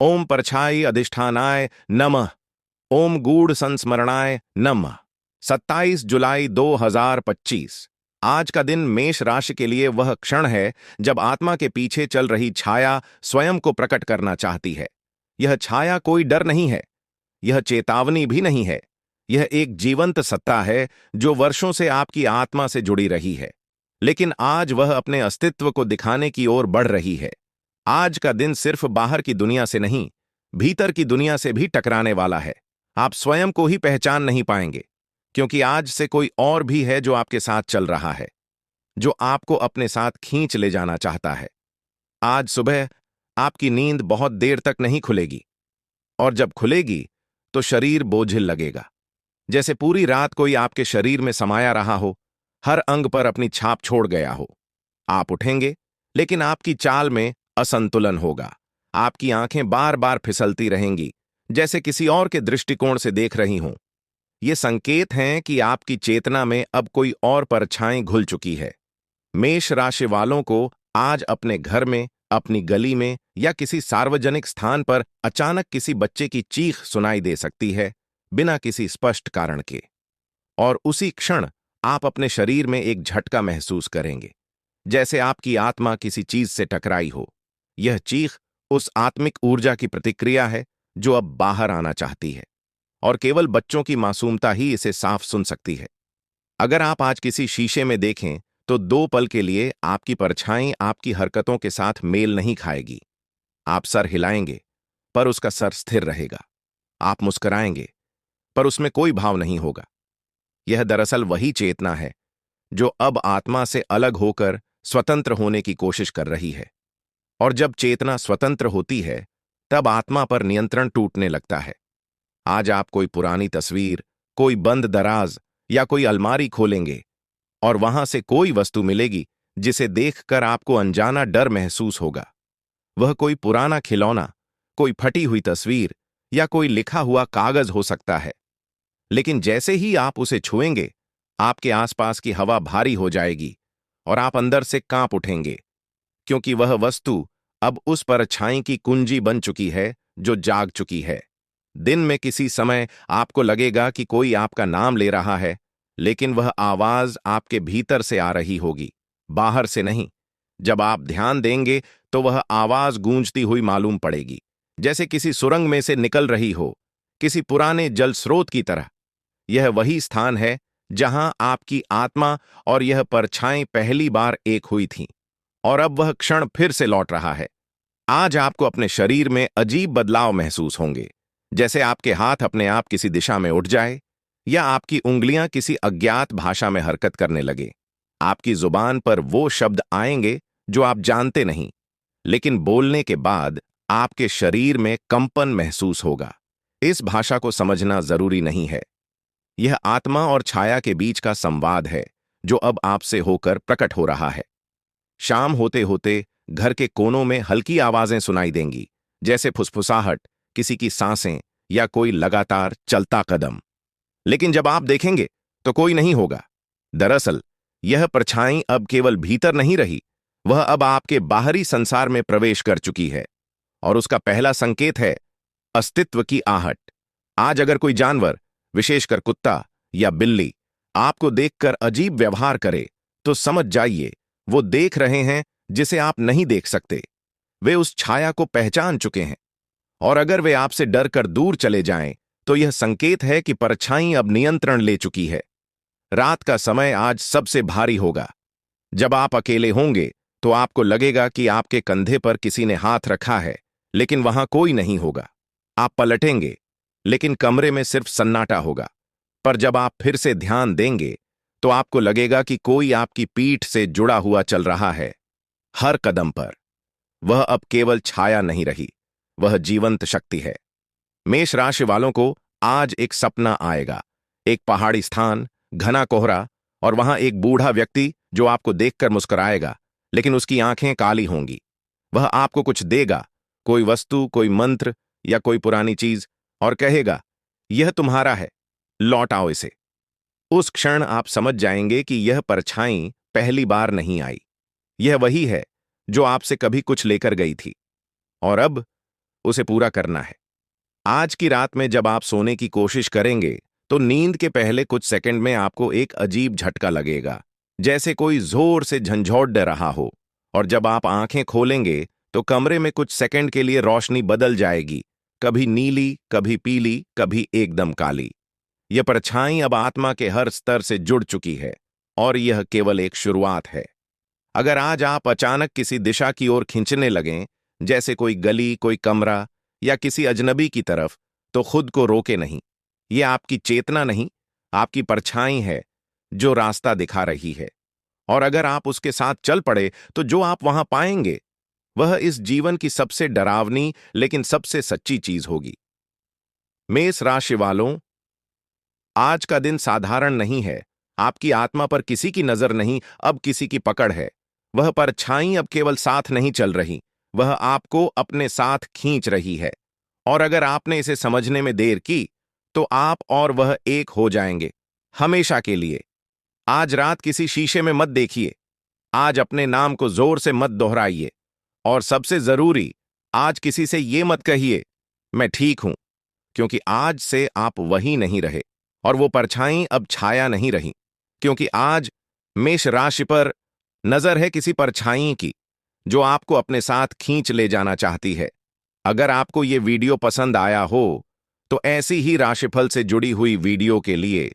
ओम परछाई अधिष्ठानाय नमः। ओम गूढ़ संस्मरणाय नमः। 27 जुलाई 2025। आज का दिन मेष राशि के लिए वह क्षण है जब आत्मा के पीछे चल रही छाया स्वयं को प्रकट करना चाहती है। यह छाया कोई डर नहीं है, यह चेतावनी भी नहीं है। यह एक जीवंत सत्ता है जो वर्षों से आपकी आत्मा से जुड़ी रही है, लेकिन आज वह अपने अस्तित्व को दिखाने की ओर बढ़ रही है। आज का दिन सिर्फ बाहर की दुनिया से नहीं, भीतर की दुनिया से भी टकराने वाला है। आप स्वयं को ही पहचान नहीं पाएंगे, क्योंकि आज से कोई और भी है जो आपके साथ चल रहा है, जो आपको अपने साथ खींच ले जाना चाहता है। आज सुबह आपकी नींद बहुत देर तक नहीं खुलेगी, और जब खुलेगी तो शरीर बोझिल लगेगा, जैसे पूरी रात कोई आपके शरीर में समाया रहा हो, हर अंग पर अपनी छाप छोड़ गया हो। आप उठेंगे, लेकिन आपकी चाल में असंतुलन होगा। आपकी आंखें बार बार फिसलती रहेंगी, जैसे किसी और के दृष्टिकोण से देख रही हों। ये संकेत हैं कि आपकी चेतना में अब कोई और परछाई घुल चुकी है। मेष राशि वालों को आज अपने घर में, अपनी गली में या किसी सार्वजनिक स्थान पर अचानक किसी बच्चे की चीख सुनाई दे सकती है, बिना किसी स्पष्ट कारण के। और उसी क्षण आप अपने शरीर में एक झटका महसूस करेंगे, जैसे आपकी आत्मा किसी चीज से टकराई हो। यह चीख उस आत्मिक ऊर्जा की प्रतिक्रिया है जो अब बाहर आना चाहती है, और केवल बच्चों की मासूमता ही इसे साफ सुन सकती है। अगर आप आज किसी शीशे में देखें तो 2 पल के लिए आपकी परछाई आपकी हरकतों के साथ मेल नहीं खाएगी। आप सर हिलाएंगे, पर उसका सर स्थिर रहेगा। आप मुस्कुराएंगे, पर उसमें कोई भाव नहीं होगा। यह दरअसल वही चेतना है जो अब आत्मा से अलग होकर स्वतंत्र होने की कोशिश कर रही है। और जब चेतना स्वतंत्र होती है, तब आत्मा पर नियंत्रण टूटने लगता है। आज आप कोई पुरानी तस्वीर, कोई बंद दराज या कोई अलमारी खोलेंगे, और वहां से कोई वस्तु मिलेगी जिसे देखकर आपको अनजाना डर महसूस होगा। वह कोई पुराना खिलौना, कोई फटी हुई तस्वीर या कोई लिखा हुआ कागज हो सकता है। लेकिन जैसे ही आप उसे छुएंगे, आपके आसपास की हवा भारी हो जाएगी और आप अंदर से कांप उठेंगे, क्योंकि वह वस्तु अब उस परछाई की कुंजी बन चुकी है जो जाग चुकी है। दिन में किसी समय आपको लगेगा कि कोई आपका नाम ले रहा है, लेकिन वह आवाज आपके भीतर से आ रही होगी, बाहर से नहीं। जब आप ध्यान देंगे तो वह आवाज गूंजती हुई मालूम पड़ेगी, जैसे किसी सुरंग में से निकल रही हो, किसी पुराने जल स्रोत की तरह। यह वही स्थान है जहां आपकी आत्मा और यह परछाई पहली बार एक हुई थीं, और अब वह क्षण फिर से लौट रहा है। आज आपको अपने शरीर में अजीब बदलाव महसूस होंगे, जैसे आपके हाथ अपने आप किसी दिशा में उठ जाए, या आपकी उंगलियां किसी अज्ञात भाषा में हरकत करने लगे। आपकी जुबान पर वो शब्द आएंगे जो आप जानते नहीं, लेकिन बोलने के बाद आपके शरीर में कंपन महसूस होगा। इस भाषा को समझना जरूरी नहीं है। यह आत्मा और छाया के बीच का संवाद है जो अब आपसे होकर प्रकट हो रहा है। शाम होते होते घर के कोनों में हल्की आवाजें सुनाई देंगी, जैसे फुसफुसाहट, किसी की सांसें या कोई लगातार चलता कदम। लेकिन जब आप देखेंगे तो कोई नहीं होगा। दरअसल यह परछाई अब केवल भीतर नहीं रही, वह अब आपके बाहरी संसार में प्रवेश कर चुकी है। और उसका पहला संकेत है अस्तित्व की आहट। आज अगर कोई जानवर, विशेषकर कुत्ता या बिल्ली, आपको देखकर अजीब व्यवहार करे, तो समझ जाइए वो देख रहे हैं जिसे आप नहीं देख सकते। वे उस छाया को पहचान चुके हैं। और अगर वे आपसे डर कर दूर चले जाएं, तो यह संकेत है कि परछाई अब नियंत्रण ले चुकी है। रात का समय आज सबसे भारी होगा। जब आप अकेले होंगे तो आपको लगेगा कि आपके कंधे पर किसी ने हाथ रखा है, लेकिन वहां कोई नहीं होगा। आप पलटेंगे, लेकिन कमरे में सिर्फ सन्नाटा होगा। पर जब आप फिर से ध्यान देंगे तो आपको लगेगा कि कोई आपकी पीठ से जुड़ा हुआ चल रहा है, हर कदम पर। वह अब केवल छाया नहीं रही, वह जीवंत शक्ति है। मेष राशि वालों को आज एक सपना आएगा, एक पहाड़ी स्थान, घना कोहरा, और वहां एक बूढ़ा व्यक्ति जो आपको देखकर मुस्कुराएगा, लेकिन उसकी आंखें काली होंगी। वह आपको कुछ देगा, कोई वस्तु, कोई मंत्र या कोई पुरानी चीज, और कहेगा, यह तुम्हारा है, लौट आओ इसे। उस क्षण आप समझ जाएंगे कि यह परछाई पहली बार नहीं आई। यह वही है जो आपसे कभी कुछ लेकर गई थी, और अब उसे पूरा करना है। आज की रात में जब आप सोने की कोशिश करेंगे तो नींद के पहले कुछ सेकंड में आपको एक अजीब झटका लगेगा, जैसे कोई जोर से झंझोड़ दे रहा हो। और जब आप आंखें खोलेंगे तो कमरे में कुछ सेकंड के लिए रोशनी बदल जाएगी, कभी नीली, कभी पीली, कभी एकदम काली। यह परछाई अब आत्मा के हर स्तर से जुड़ चुकी है और यह केवल एक शुरुआत है। अगर आज आप अचानक किसी दिशा की ओर खींचने लगें, जैसे कोई गली, कोई कमरा या किसी अजनबी की तरफ, तो खुद को रोके नहीं। यह आपकी चेतना नहीं, आपकी परछाई है जो रास्ता दिखा रही है। और अगर आप उसके साथ चल पड़े तो जो आप वहां पाएंगे वह इस जीवन की सबसे डरावनी लेकिन सबसे सच्ची चीज होगी। मेष राशि वालों, आज का दिन साधारण नहीं है। आपकी आत्मा पर किसी की नजर नहीं, अब किसी की पकड़ है। वह परछाई अब केवल साथ नहीं चल रही, वह आपको अपने साथ खींच रही है। और अगर आपने इसे समझने में देर की तो आप और वह एक हो जाएंगे, हमेशा के लिए। आज रात किसी शीशे में मत देखिए, आज अपने नाम को जोर से मत दोहराइए, और सबसे जरूरी, आज किसी से ये मत कहिए मैं ठीक हूं, क्योंकि आज से आप वही नहीं रहे। और वो परछाई अब छाया नहीं रही, क्योंकि आज मेष राशि पर नजर है किसी परछाई की जो आपको अपने साथ खींच ले जाना चाहती है। अगर आपको ये वीडियो पसंद आया हो तो ऐसी ही राशिफल से जुड़ी हुई वीडियो के लिए